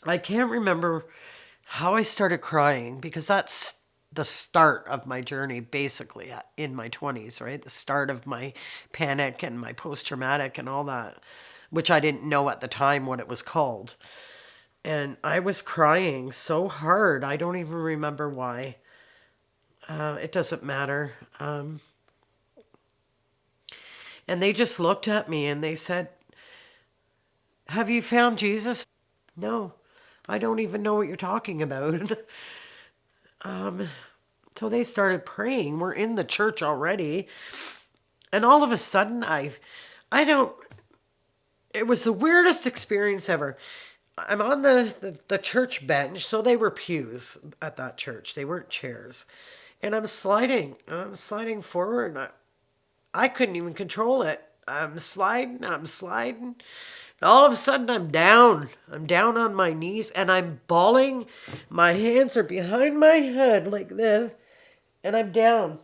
I can't remember how I started crying because that's the start of my journey, basically, in my 20s, right? The start of my panic and my post traumatic and all that, which I didn't know at the time what it was called. And I was crying so hard. I don't even remember why. It doesn't matter. And they just looked at me and they said, "Have you found Jesus?" No, I don't even know what you're talking about. So they started praying. We're in the church already. And all of a sudden, I don't, it was the weirdest experience ever. I'm on the church bench. So they were pews at that church, they weren't chairs. And I'm sliding forward. I couldn't even control it. I'm sliding. All of a sudden, I'm down. I'm down on my knees and I'm bawling. My hands are behind my head like this, and I'm down.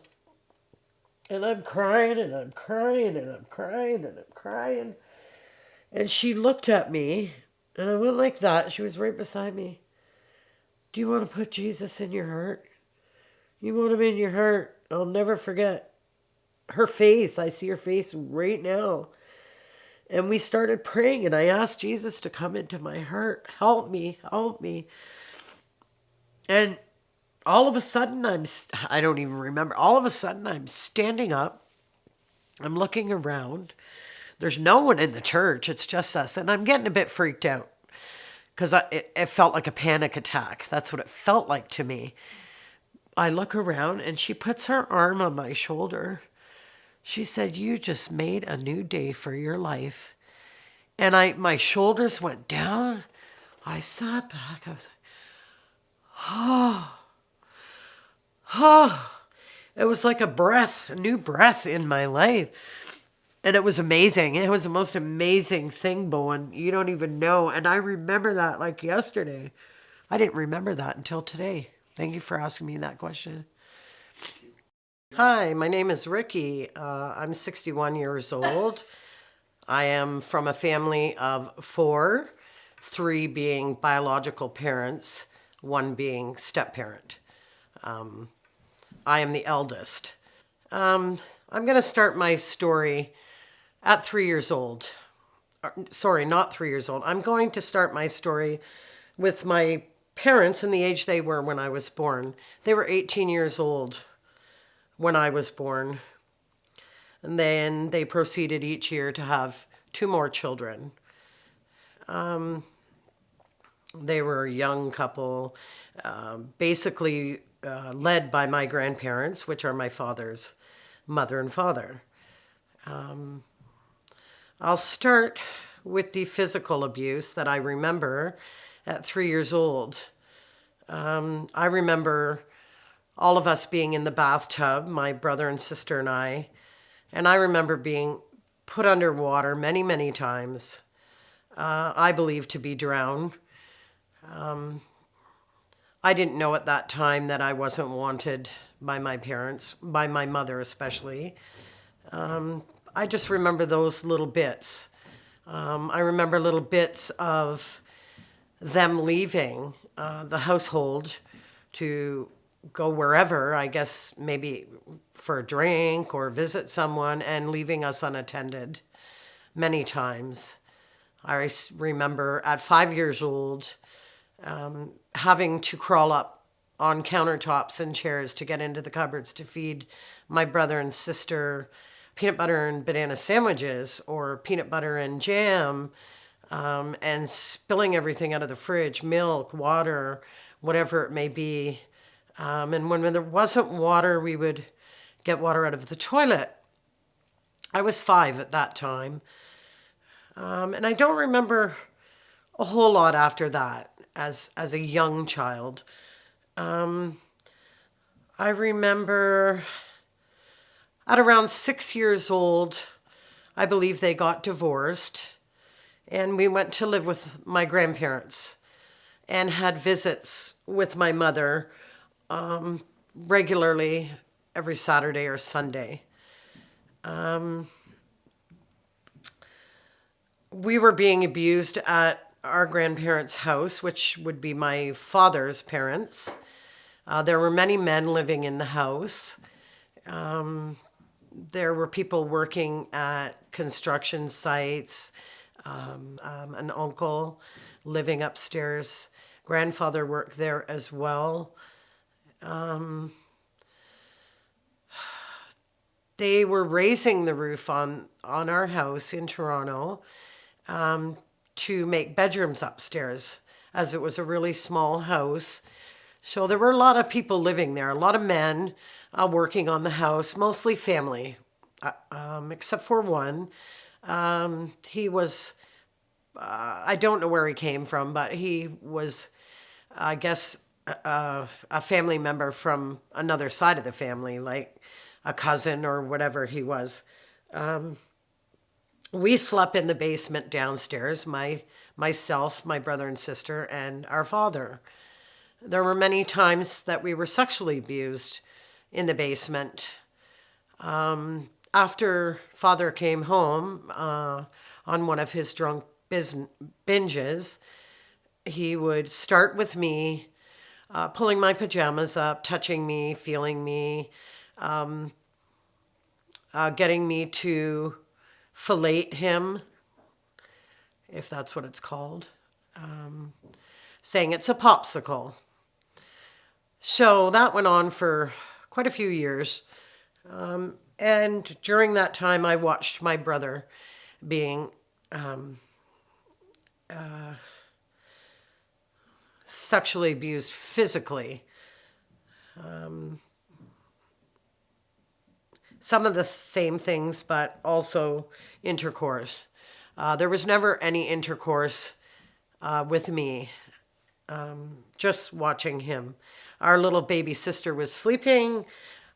And I'm crying and I'm crying and I'm crying and I'm crying. And she looked at me and I went like that. She was right beside me. "Do you want to put Jesus in your heart? You want him in your heart." I'll never forget her face. I see her face right now. And we started praying, and I asked Jesus to come into my heart. Help me, help me. And all of a sudden, I don't even remember. All of a sudden, I'm standing up. I'm looking around. There's no one in the church. It's just us. And I'm getting a bit freaked out because it felt like a panic attack. That's what it felt like to me. I look around and she puts her arm on my shoulder. She said, "You just made a new day for your life." And my shoulders went down. I sat back. I was like, oh, it was like a breath, a new breath in my life. And it was amazing. It was the most amazing thing, Bowen. You don't even know. And I remember that like yesterday. I didn't remember that until today. Thank you for asking me that question. Hi, my name is Ricky. I'm 61 years old. I am from a family of four, three being biological parents, one being step parent. I am the eldest. I'm going to start my story at 3 years old. Sorry, not 3 years old. I'm going to start my story with my parents and the age they were when I was born. They were 18 years old when I was born. And then they proceeded each year to have two more children. They were a young couple, basically led by my grandparents, which are my father's mother and father. I'll start with the physical abuse that I remember at 3 years old. I remember all of us being in the bathtub, my brother and sister and I remember being put underwater many, many times. I believe to be drowned. I didn't know at that time that I wasn't wanted by my parents, by my mother especially. I just remember those little bits. I remember little bits of them leaving the household to go wherever, I guess maybe for a drink or visit someone, and leaving us unattended many times. I remember at 5 years old having to crawl up on countertops and chairs to get into the cupboards to feed my brother and sister peanut butter and banana sandwiches or peanut butter and jam, and spilling everything out of the fridge, milk, water, whatever it may be. And when there wasn't water, we would get water out of the toilet. I was 5 at that time. And I don't remember a whole lot after that as a young child. I remember at around 6 years old, I believe they got divorced, and we went to live with my grandparents and had visits with my mother regularly every Saturday or Sunday. We were being abused at our grandparents' house, which would be my father's parents. There were many men living in the house. There were people working at construction sites, an uncle living upstairs. Grandfather worked there as well. They were raising the roof on our house in Toronto to make bedrooms upstairs, as it was a really small house. So there were a lot of people living there, a lot of men working on the house, mostly family, except for one. He was, I don't know where he came from, but he was, I guess, a family member from another side of the family, like a cousin or whatever he was. We slept in the basement downstairs, myself, my brother and sister, and our father. There were many times that we were sexually abused in the basement. After father came home on one of his drunk binges, he would start with me, pulling my pajamas up, touching me, feeling me, getting me to fillet him, if that's what it's called, saying it's a popsicle. So that went on for quite a few years. And during that time, I watched my brother being sexually abused physically. Some of the same things, but also intercourse. There was never any intercourse with me, just watching him. Our little baby sister was sleeping.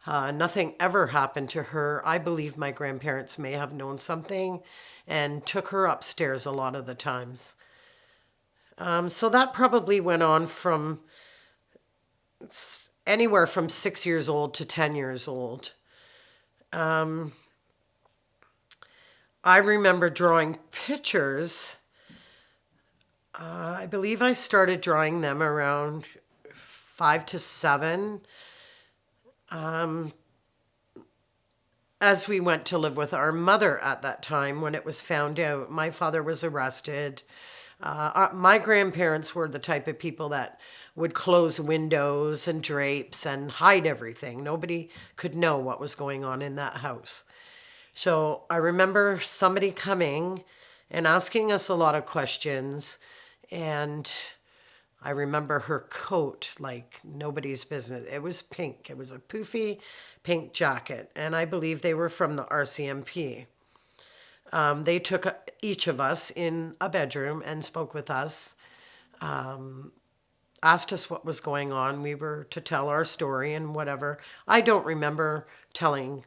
Nothing ever happened to her. I believe my grandparents may have known something and took her upstairs a lot of the times. So that probably went on from anywhere from 6 years old to 10 years old. I remember drawing pictures. I believe I started drawing them around 5 to 7. As we went to live with our mother at that time, when it was found out, my father was arrested. My grandparents were the type of people that would close windows and drapes and hide everything. Nobody could know what was going on in that house. So I remember somebody coming and asking us a lot of questions, and I remember her coat like nobody's business. It was pink. It was a poofy pink jacket, and I believe they were from the RCMP. They took each of us in a bedroom and spoke with us, asked us what was going on. We were to tell our story and whatever. I don't remember telling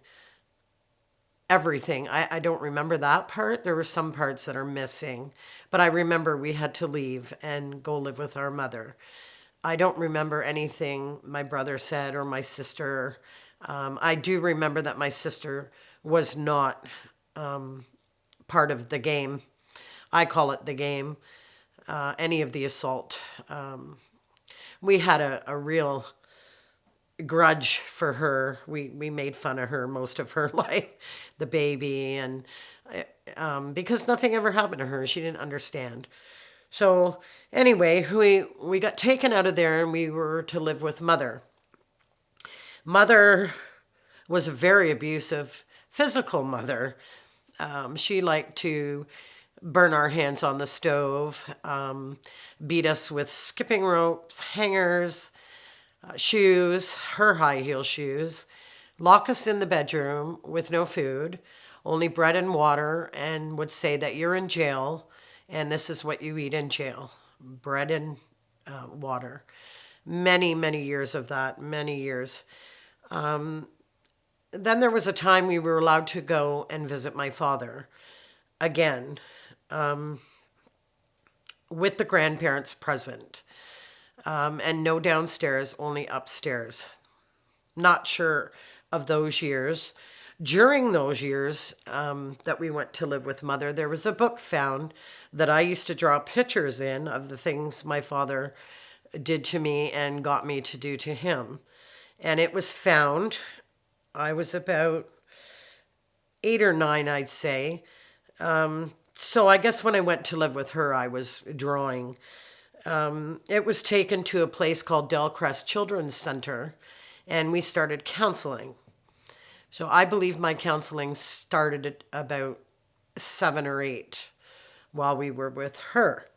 everything. I don't remember that part. There were some parts that are missing, but I remember we had to leave and go live with our mother. I don't remember anything my brother said or my sister. I do remember that my sister was not part of the game. I call it the game. Any of the assault. We had a real grudge for her. We made fun of her most of her life, the baby, and because nothing ever happened to her. She didn't understand. So anyway, we got taken out of there and we were to live with mother. Mother was a very abusive physical mother. She liked to burn our hands on the stove, beat us with skipping ropes, hangers, shoes, her high heel shoes, lock us in the bedroom with no food, only bread and water, and would say that you're in jail and this is what you eat in jail, bread and water. Many, many years of that, many years. Then there was a time we were allowed to go and visit my father again, with the grandparents present. And no downstairs, only upstairs. Not sure of those years. During those years that we went to live with mother, there was a book found that I used to draw pictures in of the things my father did to me and got me to do to him. And it was found, I was about 8 or 9, I'd say. So I guess when I went to live with her, I was drawing. It was taken to a place called Delcrest Children's Center, and we started counseling. So I believe my counseling started at about 7 or 8 while we were with her.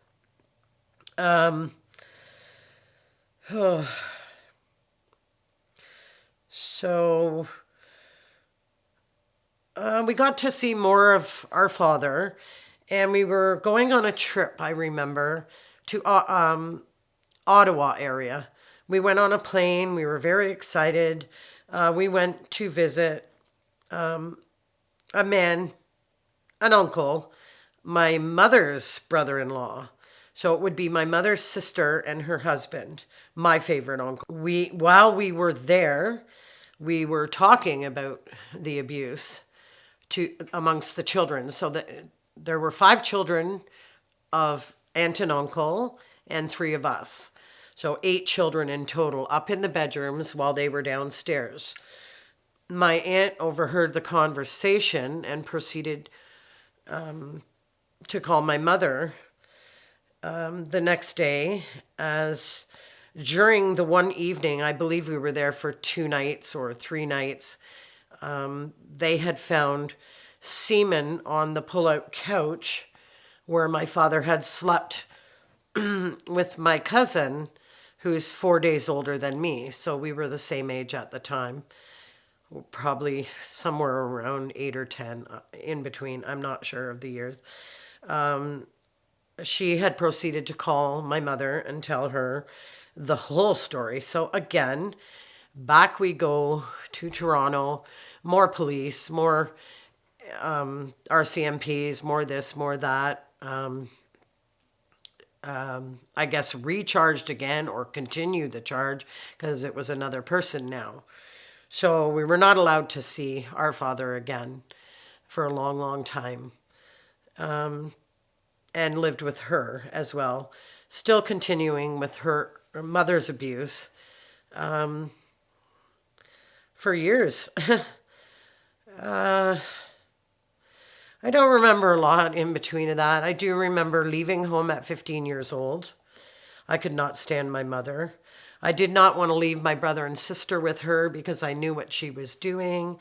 So we got to see more of our father, and we were going on a trip, I remember, to Ottawa area. We went on a plane. We were very excited. We went to visit a man, an uncle, my mother's brother-in-law. So it would be my mother's sister and her husband, my favorite uncle. While we were there, we were talking about the abuse to amongst the children. So that there were 5 children of aunt and uncle and 3 of us. So 8 children in total up in the bedrooms while they were downstairs. My aunt overheard the conversation and proceeded to call my mother the next day, as during the one evening, I believe we were there for 2 nights or 3 nights, they had found semen on the pull-out couch where my father had slept with my cousin, who's 4 days older than me. So we were the same age at the time, probably somewhere around 8 or 10, in between. I'm not sure of the years. She had proceeded to call my mother and tell her the whole story. So again, back we go to Toronto, more police, more RCMPs, more this, more that. I guess recharged again or continued the charge because it was another person now. So we were not allowed to see our father again for a long, long time, and lived with her as well, still continuing with her mother's abuse for years. I don't remember a lot in between of that. I do remember leaving home at 15 years old. I could not stand my mother. I did not want to leave my brother and sister with her because I knew what she was doing.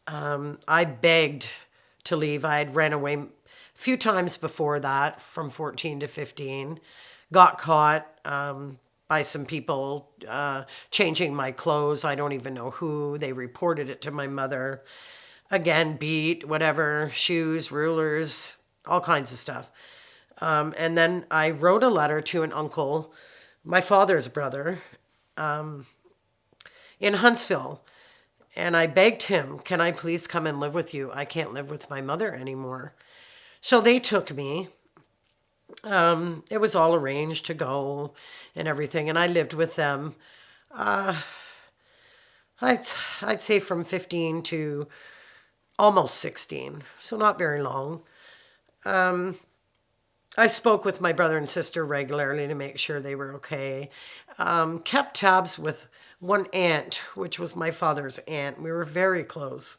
I begged to leave. I had ran away a few times before that from 14 to 15. Got caught by some people changing my clothes. I don't even know who. They reported it to my mother. Again, beat, whatever, shoes, rulers, all kinds of stuff. And then I wrote a letter to an uncle, my father's brother, in Huntsville. And I begged him, can I please come and live with you? I can't live with my mother anymore. So they took me. It was all arranged to go and everything. And I lived with them, I'd say from 15 to almost 16. So not very long. I spoke with my brother and sister regularly to make sure they were okay. Kept tabs with one aunt, which was my father's aunt. We were very close.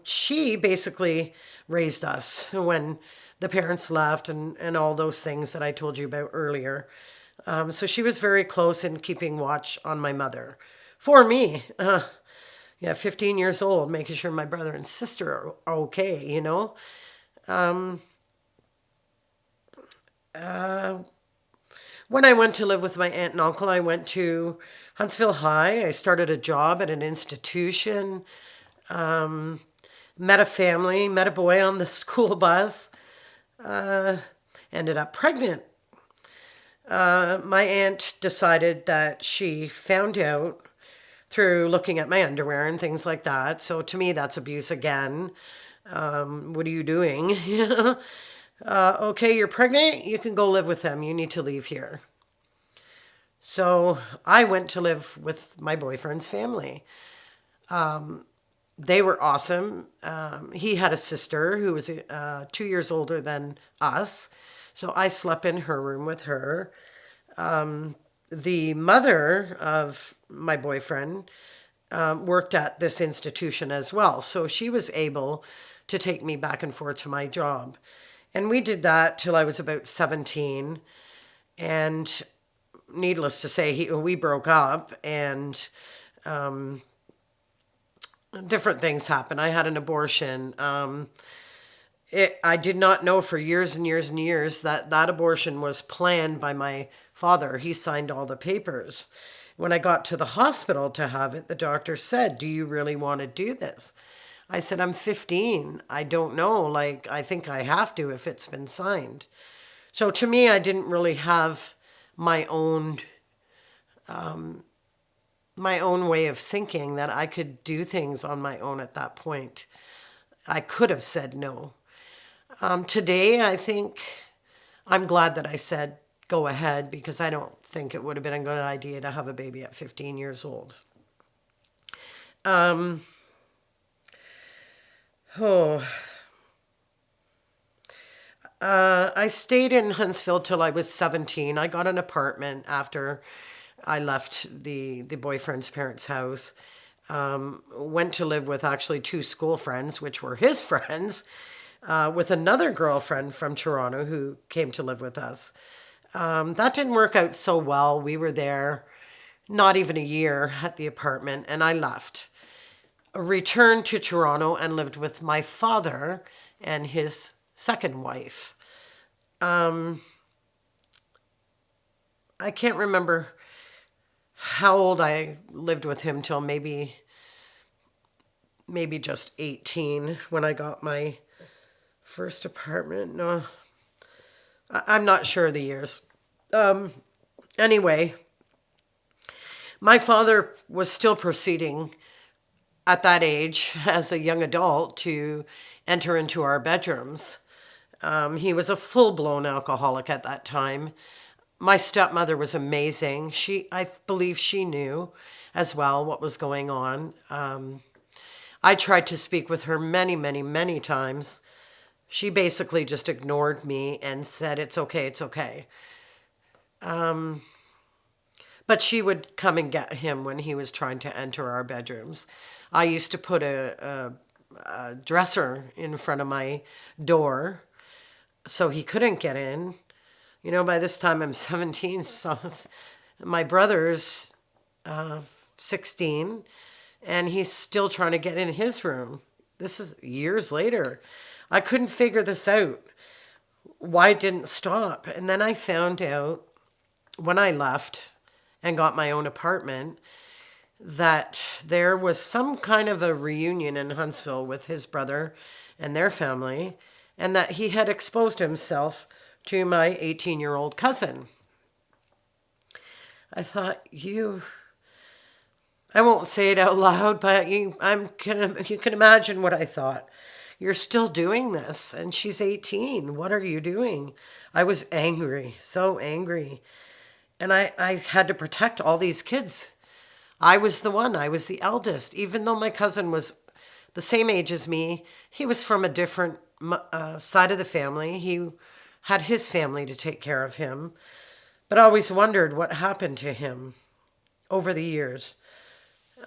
She basically raised us when the parents left and all those things that I told you about earlier. So she was very close in keeping watch on my mother. For me, yeah, 15 years old, making sure my brother and sister are okay, you know. When I went to live with my aunt and uncle, I went to Huntsville High. I started a job at an institution, met a family, met a boy on the school bus, ended up pregnant. My aunt decided that she found out through looking at my underwear and things like that. So to me, that's abuse again. What are you doing? Okay, you're pregnant. You can go live with them. You need to leave here. So I went to live with my boyfriend's family. They were awesome. He had a sister who was 2 years older than us. So I slept in her room with her. The mother of my boyfriend worked at this institution as well. So she was able to take me back and forth to my job. And we did that till I was about 17. And needless to say, we broke up and different things happened. I had an abortion. I did not know for years and years and years that that abortion was planned by my father. He signed all the papers. When I got to the hospital to have it, the doctor said, "Do you really want to do this?" I said, "I'm 15. I don't know. Like, I think I have to if it's been signed." So to me, I didn't really have my own my own way of thinking that I could do things on my own at that point. I could have said no. Today, I think I'm glad that I said go ahead because I don't think it would have been a good idea to have a baby at 15 years old. Oh, I stayed in Huntsville till I was 17. I got an apartment after I left the boyfriend's parents' house. Went to live with actually two school friends, which were his friends, with another girlfriend from Toronto who came to live with us. That didn't work out so well. We were there not even a year at the apartment, and I left. Returned to Toronto and lived with my father and his second wife. I can't remember how old I lived with him till maybe just 18 when I got my first apartment. No, I'm not sure of the years. Anyway, my father was still proceeding at that age as a young adult to enter into our bedrooms. He was a full blown alcoholic at that time. My stepmother was amazing. I believe she knew as well what was going on. I tried to speak with her many, many, many times. She basically just ignored me and said, "It's okay, it's okay." But she would come and get him when he was trying to enter our bedrooms. I used to put a dresser in front of my door so he couldn't get in. You know, by this time I'm 17, so my brother's 16, and he's still trying to get in his room. This is years later. I couldn't figure this out. Why it didn't stop? And then I found out when I left and got my own apartment that there was some kind of a reunion in Huntsville with his brother and their family, and that he had exposed himself to my 18-year-old cousin. I thought, I won't say it out loud, but you can imagine what I thought. You're still doing this, and she's 18. What are you doing? I was angry, so angry. And I had to protect all these kids. I was the eldest. Even though my cousin was the same age as me, he was from a different side of the family. He had his family to take care of him, but I always wondered what happened to him over the years.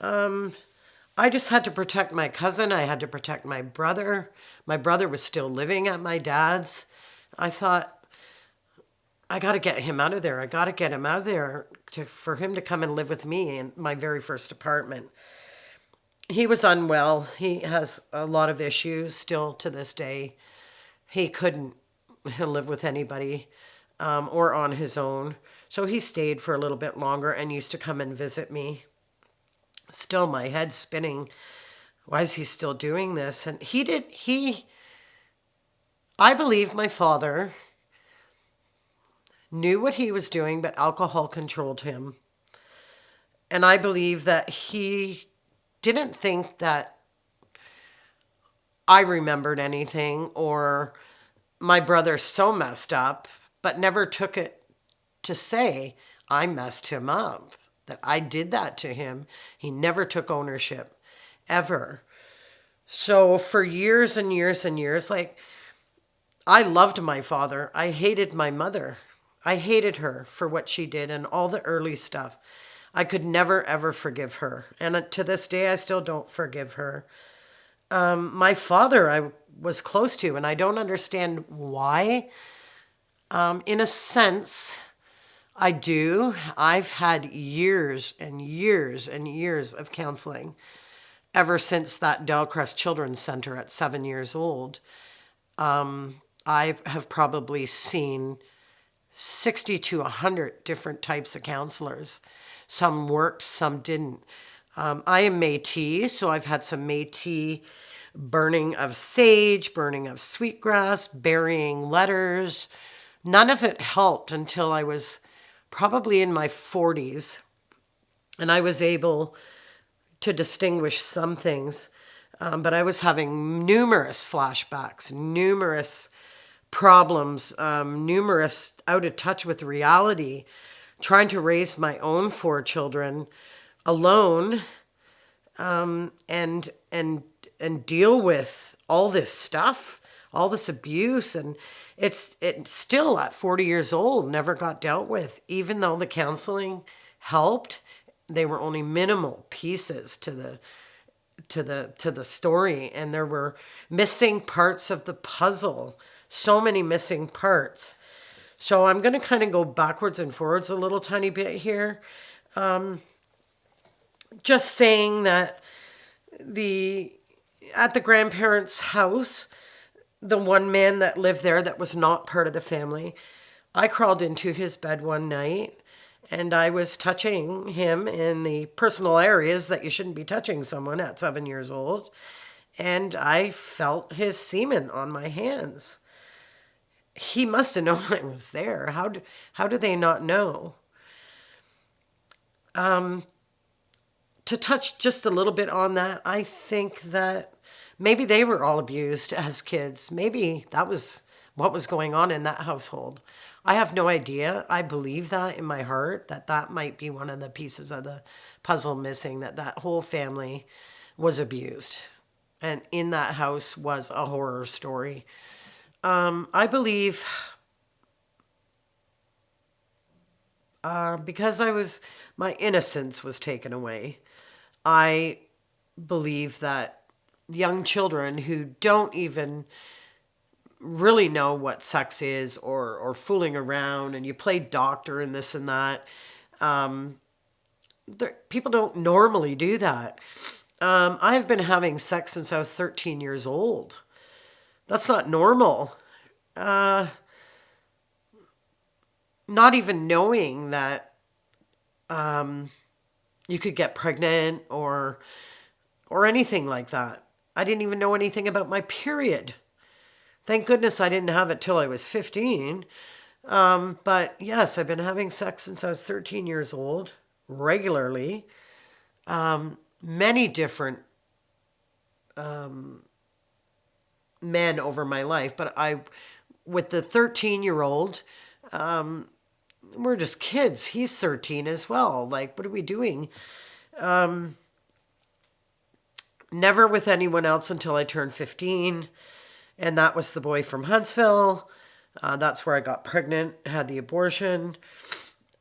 I just had to protect my cousin. I had to protect my brother. My brother was still living at my dad's. I thought, I got to get him out of there. I got to get him out of there for him to come and live with me in my very first apartment. He was unwell. He has a lot of issues still to this day. He couldn't live with anybody or on his own. So he stayed for a little bit longer and used to come and visit me. Still, my head's spinning. Why is he still doing this? And I believe my father knew what he was doing, but alcohol controlled him. And I believe that he didn't think that I remembered anything or my brother so messed up, but never took it to say I messed him up, that I did that to him. He never took ownership, ever. So for years and years and years, like, I loved my father. I hated my mother. I hated her for what she did and all the early stuff. I could never ever forgive her. And to this day, I still don't forgive her. My father, I was close to, and I don't understand why. In a sense, I do. I've had years and years and years of counseling ever since that Delcrest Children's Center at 7 years old. I have probably seen 60 to 100 different types of counselors. Some worked, some didn't. I am Métis, so I've had some Métis burning of sage, burning of sweetgrass, burying letters. None of it helped until I was probably in my 40s, and I was able to distinguish some things. But I was having numerous flashbacks, numerous problems, numerous out of touch with reality, trying to raise my own four children alone, and deal with all this stuff, all this abuse, and it's still at 40 years old never got dealt with, even though the counseling helped. They were only minimal pieces to the story, and there were missing parts of the puzzle, so many missing parts. So I'm going to kind of go backwards and forwards a little tiny bit here, just saying that the at the grandparents' house, the one man that lived there that was not part of the family, I crawled into his bed one night and I was touching him in the personal areas that you shouldn't be touching someone at 7 years old. And I felt his semen on my hands. He must have known I was there. How do they not know? To touch just a little bit on that, I think that maybe they were all abused as kids. Maybe that was what was going on in that household. I have no idea. I believe that in my heart that that might be one of the pieces of the puzzle missing, that that whole family was abused. And in that house was a horror story. I believe because my innocence was taken away. I believe that young children who don't even really know what sex is, or fooling around and you play doctor and this and that, people don't normally do that. I've been having sex since I was 13 years old. That's not normal. Not even knowing that you could get pregnant or anything like that. I didn't even know anything about my period. Thank goodness I didn't have it till I was 15. But yes, I've been having sex since I was 13 years old, regularly. Many different men over my life, but with the 13-year-old, we're just kids. He's 13 as well. Like, what are we doing? Never with anyone else until I turned 15. And that was the boy from Huntsville. That's where I got pregnant, had the abortion.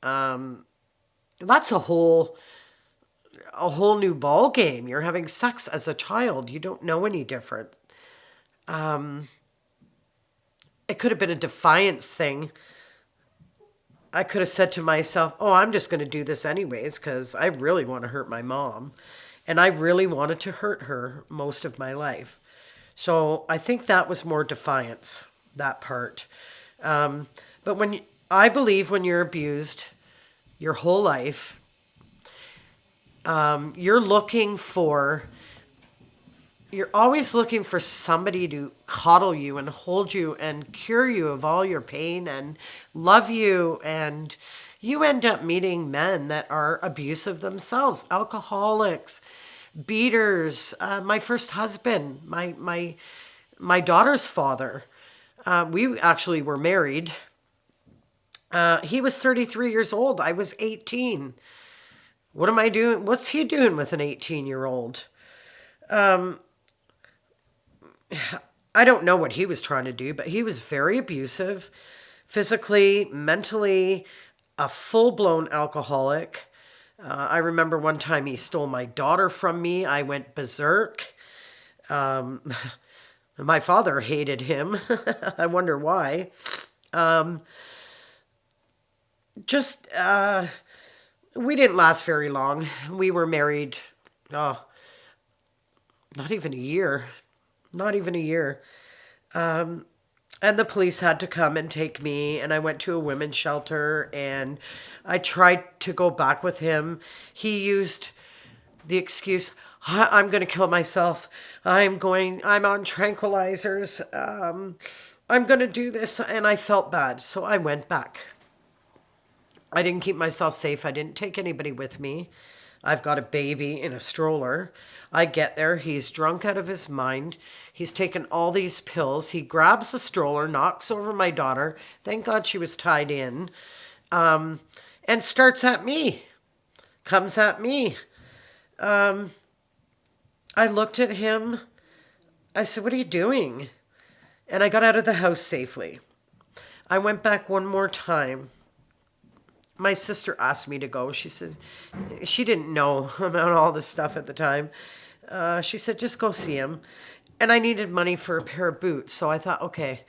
That's a whole new ball game. You're having sex as a child. You don't know any different. It could have been a defiance thing. I could have said to myself, oh, I'm just going to do this anyways because I really want to hurt my mom. And I really wanted to hurt her most of my life. So I think that was more defiance, that part. But I believe when you're abused your whole life, you're always looking for somebody to coddle you and hold you and cure you of all your pain and love you. And you end up meeting men that are abusive themselves, alcoholics, beaters. My first husband, my daughter's father, we actually were married. He was 33 years old. I was 18. What am I doing? What's he doing with an 18-year-old? I don't know what he was trying to do, but he was very abusive, physically, mentally, a full blown alcoholic. I remember one time he stole my daughter from me. I went berserk. Um, my father hated him. I wonder why. Um, just, we didn't last very long. We were married, oh, not even a year. Not even a year. And the police had to come and take me, and I went to a women's shelter, and I tried to go back with him. He used the excuse, I'm going to kill myself. I'm on tranquilizers. I'm going to do this. And I felt bad. So I went back. I didn't keep myself safe. I didn't take anybody with me. I've got a baby in a stroller. I get there. He's drunk out of his mind. He's taken all these pills. He grabs the stroller, knocks over my daughter. Thank God she was tied in. And starts at me. Comes at me. I looked at him. I said, "What are you doing?" And I got out of the house safely. I went back one more time. My sister asked me to go. She said she didn't know about all this stuff at the time. She said, "Just go see him." And I needed money for a pair of boots. So I thought, okay,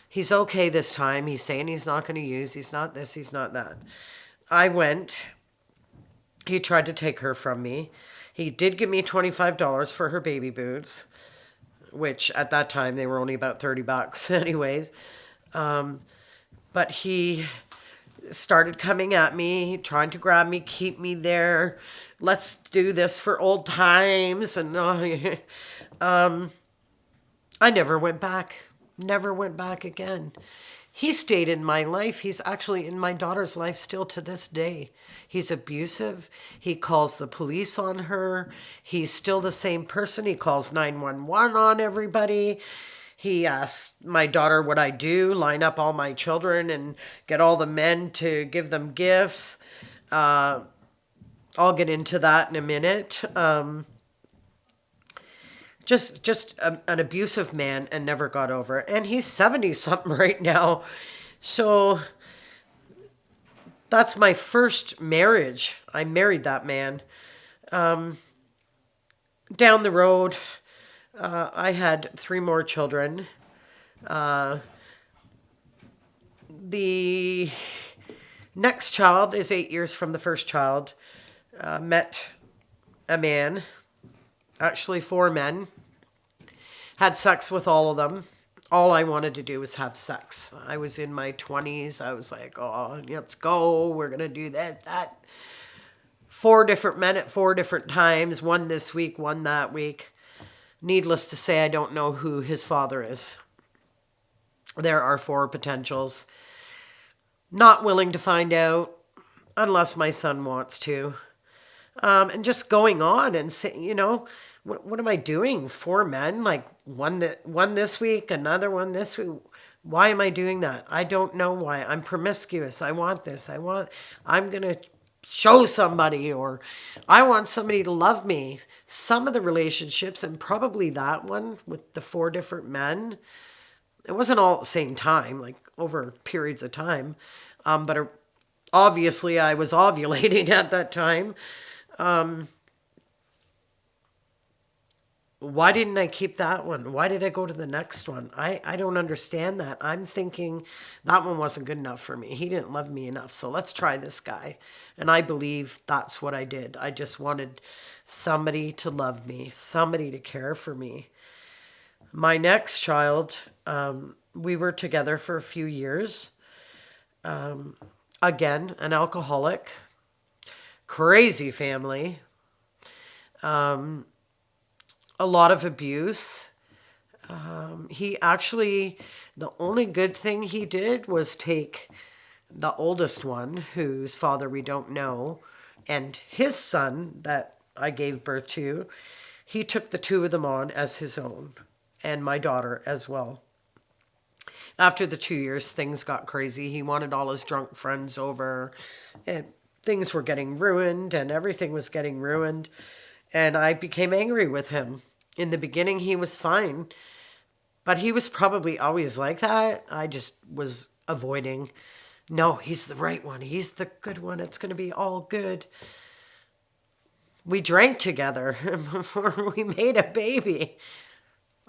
he's okay this time. He's saying he's not going to use. He's not this. He's not that. I went. He tried to take her from me. He did give me $25 for her baby boots, which at that time they were only about $30 anyways. But he started coming at me, trying to grab me, keep me there. Let's do this for old times. And I never went back. Never went back again. He stayed in my life. He's actually in my daughter's life still to this day. He's abusive. He calls the police on her. He's still the same person. He calls 911 on everybody. He asks my daughter what I do, line up all my children and get all the men to give them gifts. I'll get into that in a minute. An abusive man and never got over it. And he's 70 something right now. So that's my first marriage. I married that man. Down the road, I had three more children. The next child is 8 years from the first child. Met a man, actually four men. Had sex with all of them. All I wanted to do was have sex. I was in my 20s. I was like, oh, let's go. We're going to do this, that. Four different men at four different times. One this week, one that week. Needless to say, I don't know who his father is. There are four potentials. Not willing to find out unless my son wants to. And just going on and say, what am I doing? Four men, like one this week, another one this week. Why am I doing that? I don't know why. I'm promiscuous. I want this. I'm going to show somebody, or I want somebody to love me. Some of the relationships, and probably that one with the four different men, it wasn't all at the same time, like over periods of time. But obviously I was ovulating at that time. Why didn't I keep that one? Why did I go to the next one? I don't understand that. I'm thinking that one wasn't good enough for me. He didn't love me enough. So let's try this guy. And I believe that's what I did. I just wanted somebody to love me, somebody to care for me. My next child, we were together for a few years. Again, an alcoholic, crazy family. A lot of abuse. He actually, the only good thing he did was take the oldest one, whose father we don't know, and his son that I gave birth to. He took the two of them on as his own, and my daughter as well. After the 2 years, things got crazy. He wanted all his drunk friends over, and things were getting ruined, and everything was getting ruined. And I became angry with him. In the beginning, he was fine. But he was probably always like that. I just was avoiding. No, he's the right one. He's the good one. It's going to be all good. We drank together before we made a baby.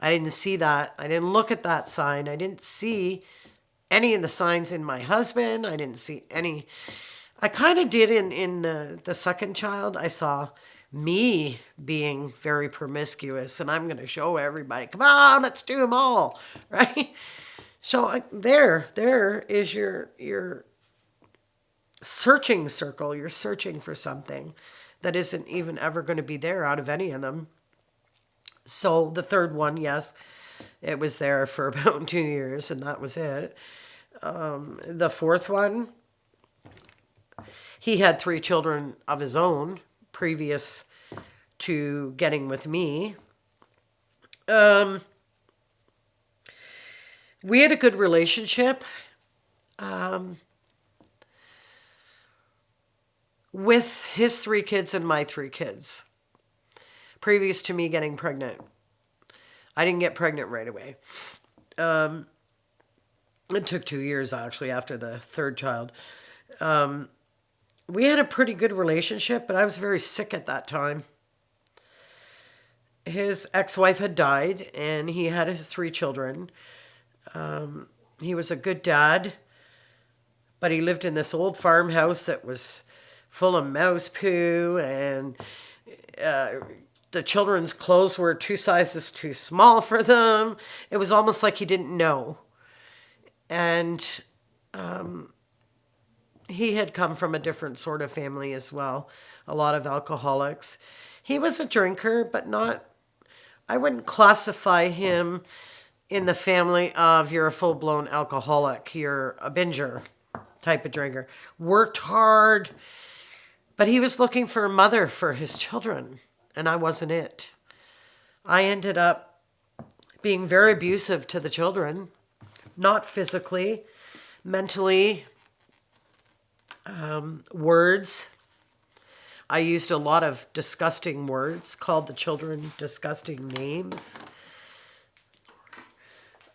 I didn't see that. I didn't look at that sign. I didn't see any of the signs in my husband. I didn't see any. I kind of did in the second child. I saw me being very promiscuous, and I'm going to show everybody. Come on, let's do them all, right? So there is your searching circle. You're searching for something that isn't even ever going to be there out of any of them. So the third one, yes, it was there for about 2 years, and that was it. The fourth one, he had 3 children of his own previous to getting with me. We had a good relationship with his 3 kids and my 3 kids previous to me getting pregnant. I didn't get pregnant right away. It took 2 years actually after the third child. We had a pretty good relationship, but I was very sick at that time. His ex-wife had died, and he had his 3 children. He was a good dad, but he lived in this old farmhouse that was full of mouse poo, and the children's clothes were 2 sizes too small for them. It was almost like he didn't know. And he had come from a different sort of family as well, a lot of alcoholics. He was a drinker, but not, I wouldn't classify him in the family of you're a full-blown alcoholic, you're a binger type of drinker. Worked hard, but he was looking for a mother for his children, and I wasn't it. I ended up being very abusive to the children, not physically, mentally, words. I used a lot of disgusting words, called the children disgusting names.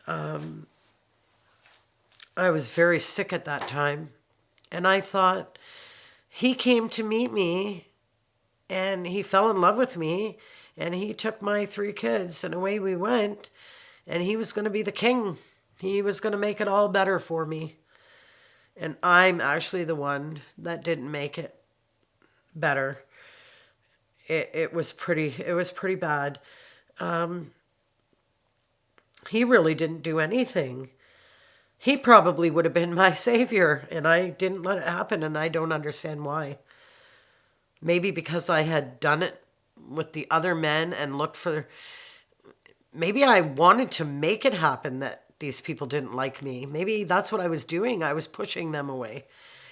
I was very sick at that time. And I thought, he came to meet me and he fell in love with me and he took my 3 kids and away we went, and he was going to be the king. He was going to make it all better for me. And I'm actually the one that didn't make it better. It was pretty bad. He really didn't do anything. He probably would have been my savior, and I didn't let it happen, and I don't understand why. Maybe because I had done it with the other men and looked for... Maybe I wanted to make it happen that these people didn't like me. Maybe that's what I was doing. I was pushing them away.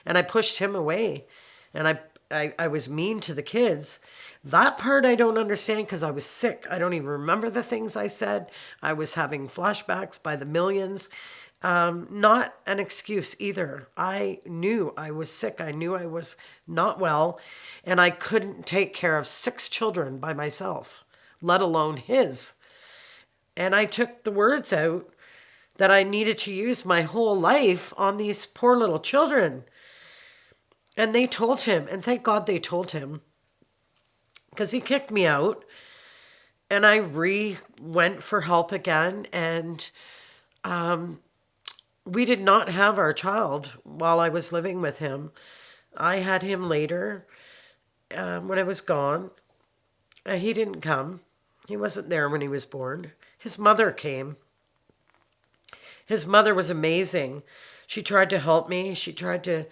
And I pushed him away. And I was mean to the kids. That part I don't understand because I was sick. I don't even remember the things I said. I was having flashbacks by the millions. Not an excuse either. I knew I was sick. I knew I was not well. And I couldn't take care of 6 children by myself, let alone his. And I took the words out that I needed to use my whole life on these poor little children. And they told him, and thank God they told him, because he kicked me out. And I went for help again. And we did not have our child while I was living with him. I had him later when I was gone. He didn't come. He wasn't there when he was born. His mother came. His mother was amazing. She tried to help me. She tried to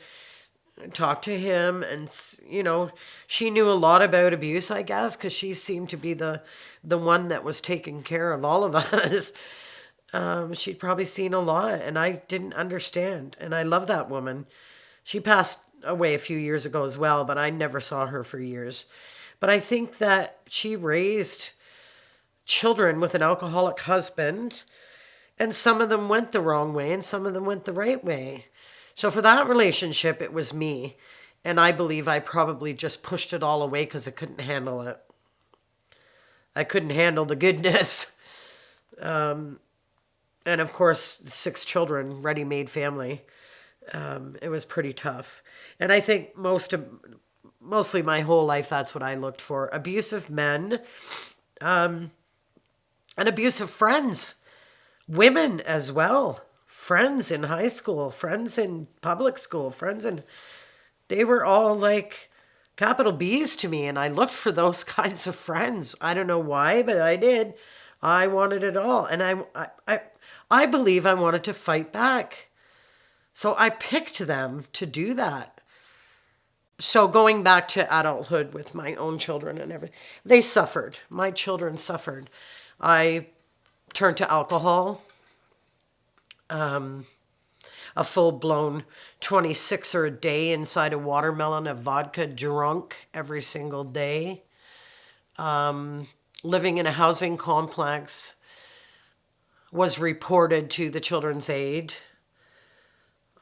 talk to him, and she knew a lot about abuse, I guess, because she seemed to be the one that was taking care of all of us. She'd probably seen a lot, and I didn't understand. And I love that woman. She passed away a few years ago as well, but I never saw her for years. But I think that she raised children with an alcoholic husband, and some of them went the wrong way and some of them went the right way. So for that relationship, it was me. And I believe I probably just pushed it all away because I couldn't handle it. I couldn't handle the goodness. And of course, 6 children, ready-made family. It was pretty tough. And I think mostly my whole life, that's what I looked for: abusive men, and abusive friends, women as well. Friends in high school, friends in public school, friends in, they were all like capital B's to me. And I looked for those kinds of friends. I don't know why, but I did. I wanted it all. And I believe I wanted to fight back. So I picked them to do that. So going back to adulthood with my own children and everything, they suffered. My children suffered. I turned to alcohol, a full blown 26er a day inside a watermelon of vodka, drunk every single day, living in a housing complex, was reported to the Children's Aid.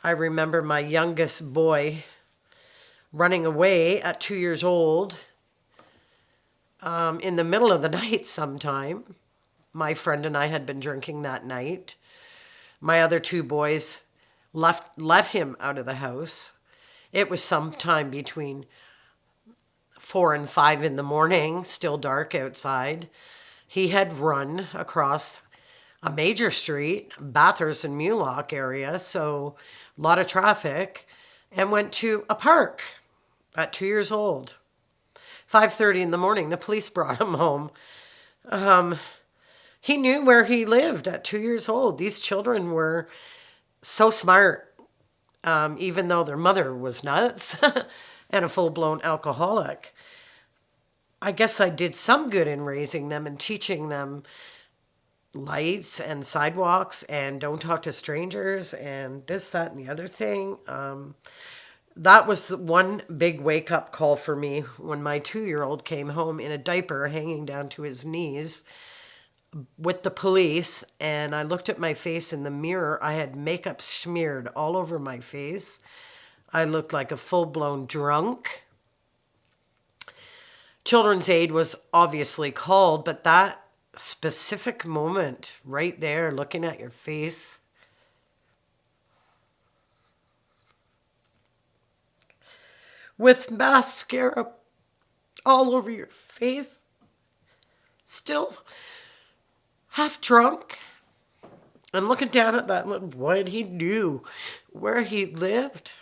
I remember my youngest boy running away at 2 years old, in the middle of the night sometime. My friend and I had been drinking that night. My other 2 boys let him out of the house. It was sometime between 4 and 5 in the morning, still dark outside. He had run across a major street, Bathurst and Mulock area, so a lot of traffic, and went to a park at 2 years old. 5:30 in the morning, the police brought him home. He knew where he lived at 2 years old. These children were so smart, even though their mother was nuts and a full-blown alcoholic. I guess I did some good in raising them and teaching them lights and sidewalks and don't talk to strangers and this, that, and the other thing. That was the one big wake-up call for me when my 2-year-old came home in a diaper hanging down to his knees with the police, and I looked at my face in the mirror. I had makeup smeared all over my face. I looked like a full-blown drunk. Children's Aid was obviously called, but that specific moment right there, looking at your face, with mascara all over your face, still half drunk, and looking down at that little boy, and he knew where he lived.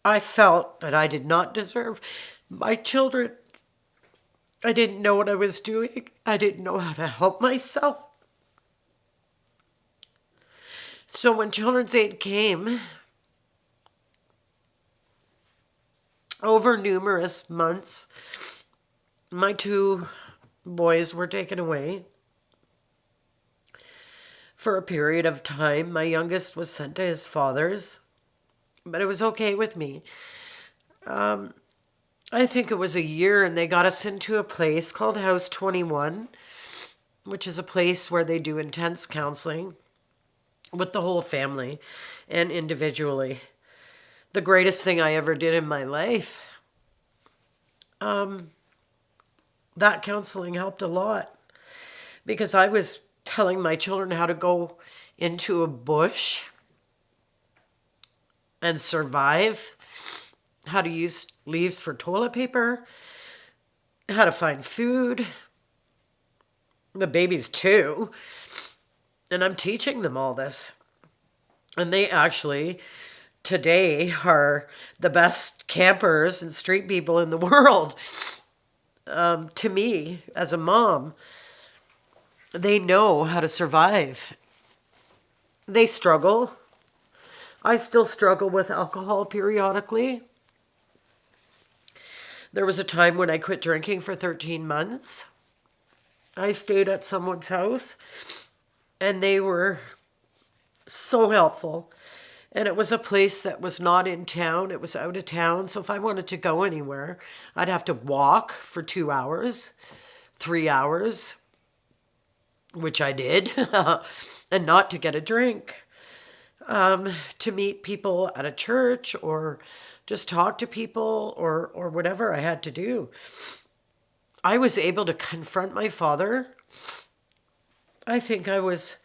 I felt that I did not deserve my children. I didn't know what I was doing. I didn't know how to help myself. So when Children's Aid came, over numerous months, my 2 boys were taken away. For a period of time, my youngest was sent to his father's, but it was okay with me. I think it was a year, and they got us into a place called House 21, which is a place where they do intense counseling with the whole family and individually. The greatest thing I ever did in my life. That counseling helped a lot, because I was telling my children how to go into a bush and survive, how to use leaves for toilet paper, how to find food. The babies too. And I'm teaching them all this. And they actually today are the best campers and street people in the world. To me, as a mom, they know how to survive. They struggle. I still struggle with alcohol periodically. There was a time when I quit drinking for 13 months. I stayed at someone's house, and they were so helpful. And it was a place that was not in town. It was out of town. So if I wanted to go anywhere, I'd have to walk for 2 hours, 3 hours, which I did, and not to get a drink. To meet people at a church or just talk to people or whatever I had to do. I was able to confront my father. I think I was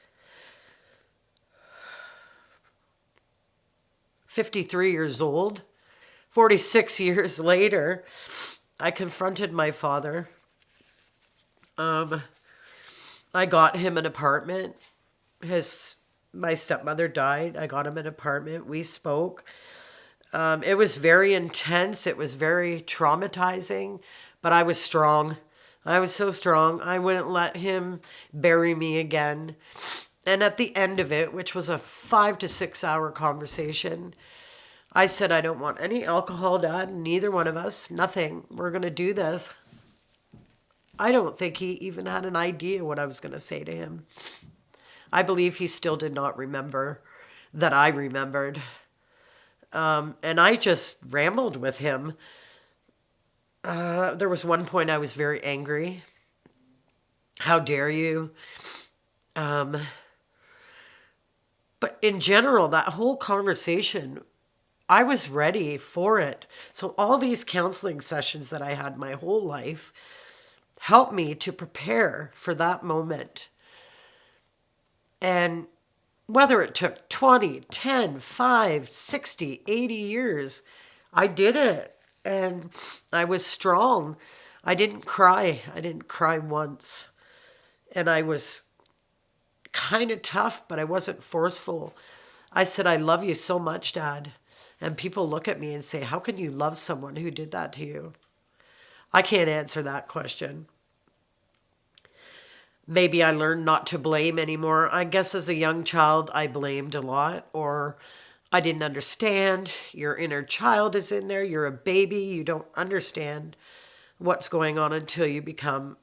53 years old. 46 years later, I confronted my father. Um, I got him an apartment. His My stepmother died. I got him an apartment. We spoke. It was very intense. It was very traumatizing, but I was strong. I was so strong. I wouldn't let him bury me again. And at the end of it, which was a 5 to 6 hour conversation, I said, I don't want any alcohol, Dad, neither one of us, nothing. We're going to do this. I don't think he even had an idea what I was going to say to him. I believe he still did not remember that I remembered. And I just rambled with him. There was one point I was very angry. How dare you? Um, but in general, that whole conversation, I was ready for it. So all these counseling sessions that I had my whole life helped me to prepare for that moment. And whether it took 20, 10, 5, 60, 80 years, I did it. And I was strong. I didn't cry. I didn't cry once. And I was kind of tough, but I wasn't forceful. I said, I love you so much, Dad. And people look at me and say, how can you love someone who did that to you? I can't answer that question. Maybe I learned not to blame anymore. I guess as a young child, I blamed a lot, or I didn't understand. Your inner child is in there. You're a baby. You don't understand what's going on until you become,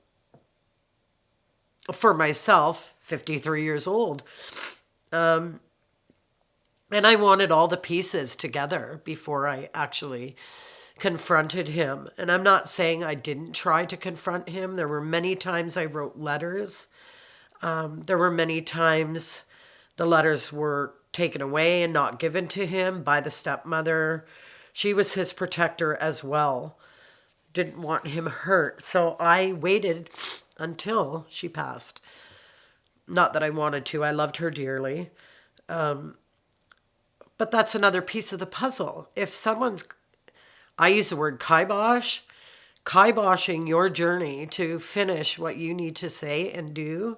for myself, 53 years old. And I wanted all the pieces together before I actually confronted him. And I'm not saying I didn't try to confront him. There were many times I wrote letters. There were many times the letters were taken away and not given to him by the stepmother. She was his protector as well. Didn't want him hurt. So I waited until she passed. Not that I wanted to. I loved her dearly. But that's another piece of the puzzle. If someone's, I use the word kiboshing your journey to finish what you need to say and do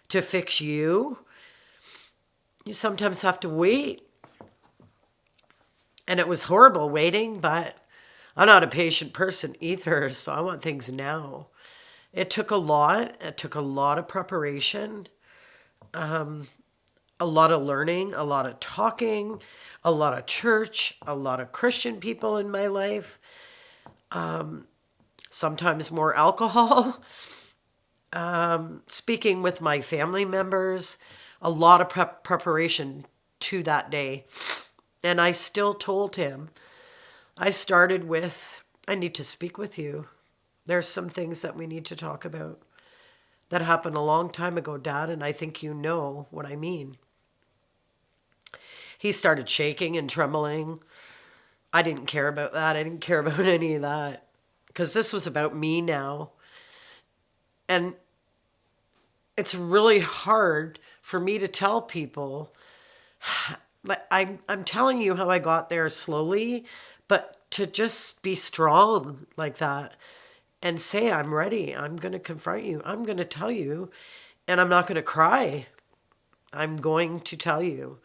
to fix you, you sometimes have to wait. And it was horrible waiting, but I'm not a patient person either, so I want things now. It took a lot. It took a lot of preparation, a lot of learning, a lot of talking, a lot of church, a lot of Christian people in my life, sometimes more alcohol, speaking with my family members, a lot of preparation to that day. And I still told him, I started with, I need to speak with you. There's some things that we need to talk about that happened a long time ago, Dad, and I think you know what I mean. He started shaking and trembling. I didn't care about that. I didn't care about any of that because this was about me now. And it's really hard for me to tell people, like I'm telling you how I got there slowly, but to just be strong like that and say, I'm ready. I'm going to confront you. I'm going to tell you, and I'm not going to cry. I'm going to tell you.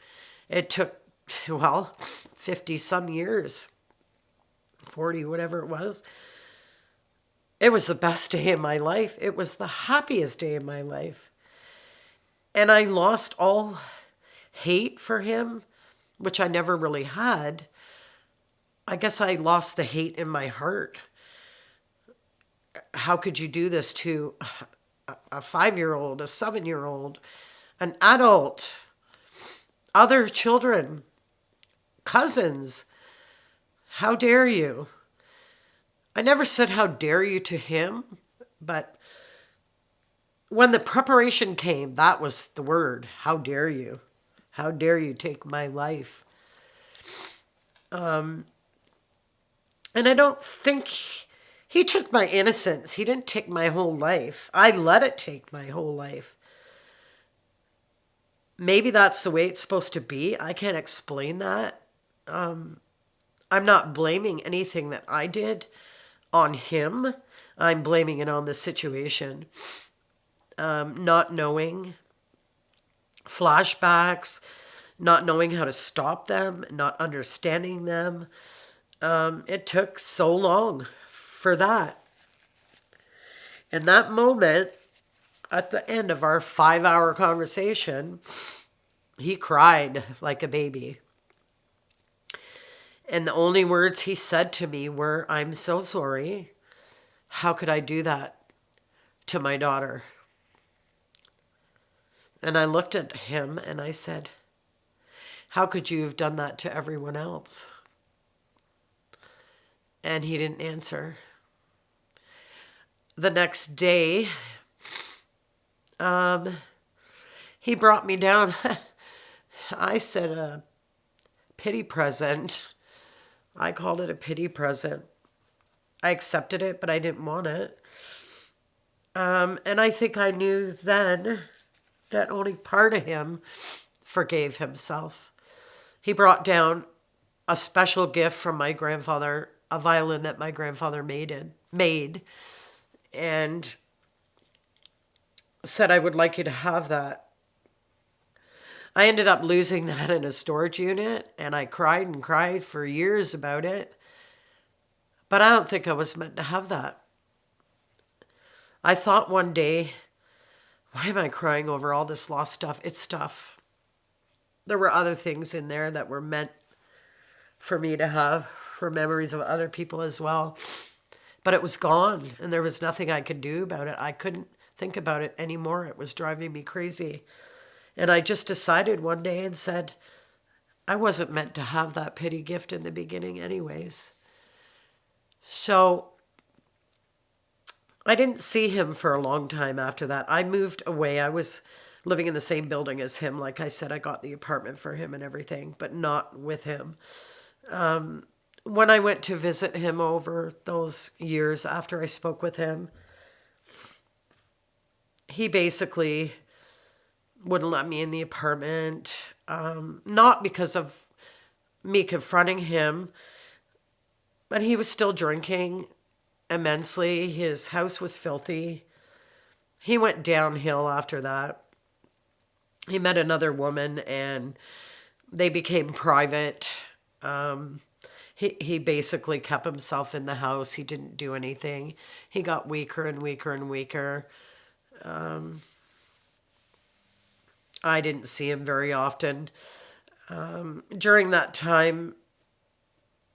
It took, well, 50 some years, 40, whatever it was. It was the best day of my life. It was the happiest day of my life. And I lost all hate for him, which I never really had. I guess I lost the hate in my heart. How could you do this to a 5-year-old, a 7-year-old, an adult, other children, cousins? How dare you? I never said how dare you to him, but when the preparation came, that was the word. How dare you? How dare you take my life? And I don't think he took my innocence. He didn't take my whole life. I let it take my whole life. Maybe that's the way it's supposed to be. I can't explain that. I'm not blaming anything that I did on him. I'm blaming it on the situation. Not knowing flashbacks, not knowing how to stop them, not understanding them. It took so long for that. And that moment, at the end of our 5 hour conversation, he cried like a baby. And the only words he said to me were, "I'm so sorry. How could I do that to my daughter?" And I looked at him and I said, "How could you have done that to everyone else?" And he didn't answer. The next day, he brought me down. I said a pity present. I called it a pity present. I accepted it, but I didn't want it. And I think I knew then that only part of him forgave himself. He brought down a special gift from my grandfather, a violin that my grandfather made, and said, "I would like you to have that." I ended up losing that in a storage unit, and I cried and cried for years about it. But I don't think I was meant to have that. I thought one day, why am I crying over all this lost stuff? It's stuff. There were other things in there that were meant for me to have, for memories of other people as well. But it was gone, and there was nothing I could do about it. I couldn't think about it anymore. It was driving me crazy. And I just decided one day and said, I wasn't meant to have that pity gift in the beginning anyways. So I didn't see him for a long time after that. I moved away. I was living in the same building as him. Like I said, I got the apartment for him and everything, but not with him. When I went to visit him over those years after I spoke with him, he basically wouldn't let me in the apartment. Not because of me confronting him, but he was still drinking immensely. His house was filthy. He went downhill after that. He met another woman and they became private. He basically kept himself in the house. He didn't do anything. He got weaker and weaker and weaker. I didn't see him very often. During that time,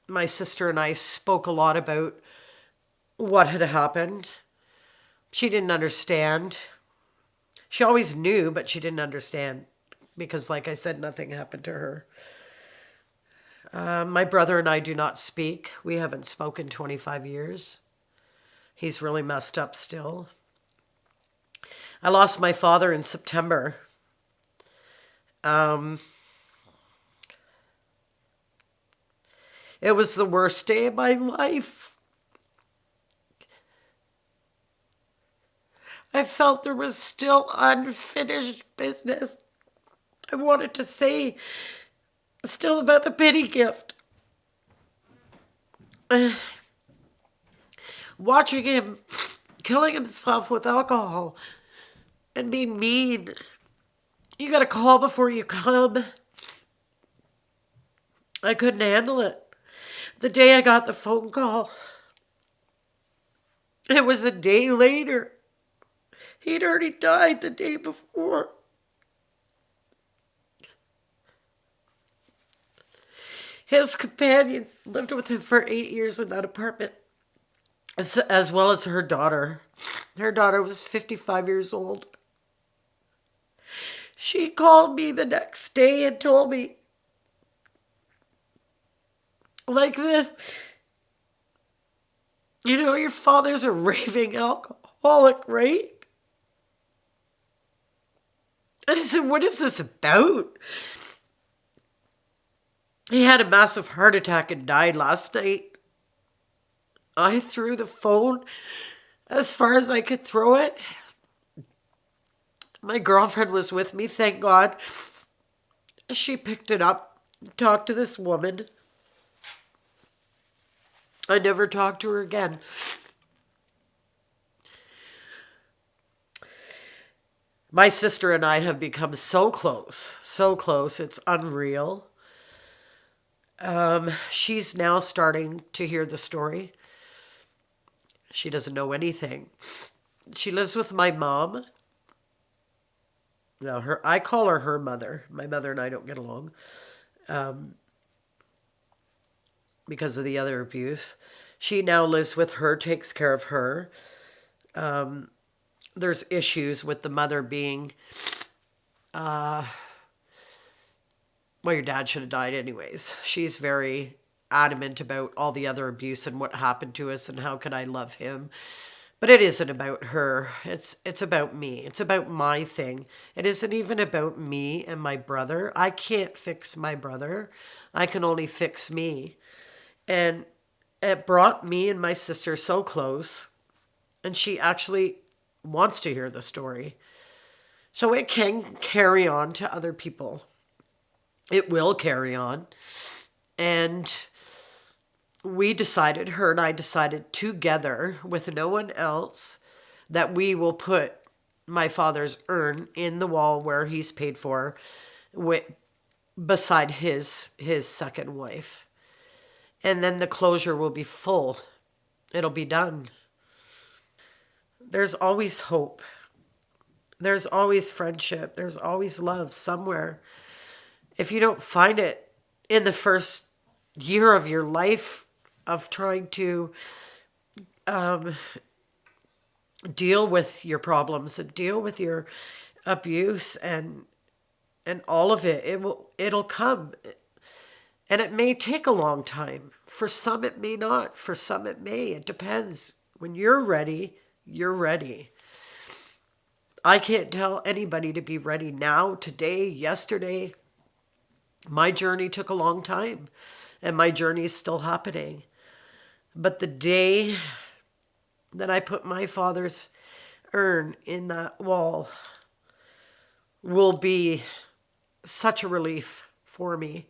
my sister and I spoke a lot about what had happened. She didn't understand. She always knew, but she didn't understand because, like I said, nothing happened to her. My brother and I do not speak. We haven't spoken 25 years. He's really messed up still. I lost my father in September. It was the worst day of my life. I felt there was still unfinished business. I wanted to say still about the pity gift. Watching him killing himself with alcohol and being mean. You gotta call before you come. I couldn't handle it. The day I got the phone call, it was a day later. He'd already died the day before. His companion lived with him for 8 years in that apartment, as well as her daughter. Her daughter was 55 years old. She called me the next day and told me, like this, you know, your father's a raving alcoholic, right? I said, what is this about? He had a massive heart attack and died last night. I threw the phone as far as I could throw it. My girlfriend was with me, thank God. She picked it up, talked to this woman. I never talked to her again. My sister and I have become so close, so close. It's unreal. She's now starting to hear the story. She doesn't know anything. She lives with my mom. Now, I call her her mother. My mother and I don't get along because of the other abuse. She now lives with her, takes care of her. There's issues with the mother being, well, your dad should have died anyways. She's very adamant about all the other abuse and what happened to us and how could I love him. But it isn't about her. It's about me. It's about my thing. It isn't even about me and my brother. I can't fix my brother. I can only fix me. And it brought me and my sister so close. And she actually wants to hear the story. So it can carry on to other people. It will carry on. And we decided, her and I decided together with no one else, that we will put my father's urn in the wall where he's paid for with, beside his second wife. And then the closure will be full. It'll be done. There's always hope. There's always friendship. There's always love somewhere. If you don't find it in the first year of your life of trying to deal with your problems and deal with your abuse and all of it, it'll come. And it may take a long time. For some it may not. For some it may. It depends. When you're ready, you're ready. I can't tell anybody to be ready now, today, yesterday. My journey took a long time, and my journey is still happening. But the day that I put my father's urn in that wall will be such a relief for me.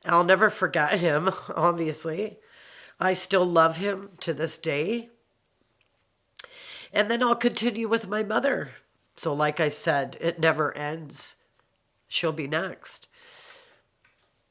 I'll never forget him, obviously. I still love him to this day. And then I'll continue with my mother. So, like I said, it never ends. She'll be next.